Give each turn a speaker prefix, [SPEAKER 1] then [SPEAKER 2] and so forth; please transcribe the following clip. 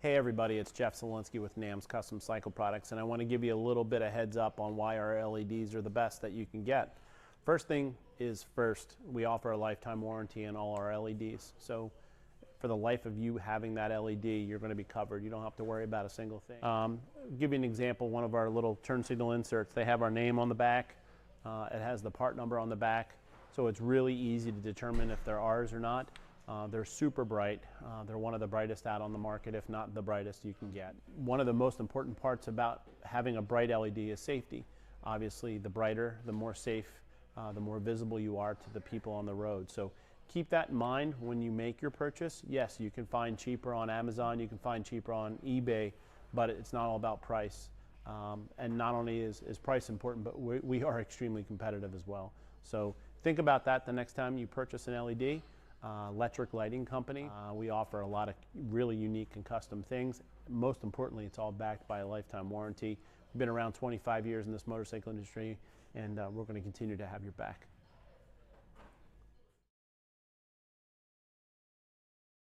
[SPEAKER 1] Hey everybody, it's Jeff Zielinski with NAMZ Custom Cycle Products, and I want to give you a little bit of heads up on why our LEDs are the best that you can get. First thing is first, we offer a lifetime warranty on all our LEDs. So for the life of you having that LED, you're going to be covered. You don't have to worry about a single thing. Give you an example, one of our little turn signal inserts, they have our name on the back. It has the part number on the back, so it's really easy to determine if they're ours or not. They're super bright. They're one of the brightest out on the market, if not the brightest you can get. One of the most important parts about having a bright LED is safety. Obviously, the brighter, the more safe, the more visible you are to the people on the road. So keep that in mind when you make your purchase. Yes, you can find cheaper on Amazon, you can find cheaper on eBay, but it's not all about price. And not only is price important, but we are extremely competitive as well. So think about that the next time you purchase an LED. Letric Lighting Company. We offer a lot of really unique and custom things. Most importantly, it's all backed by a lifetime warranty. We've been around 25 years in this motorcycle industry, and we're going to continue to have your back.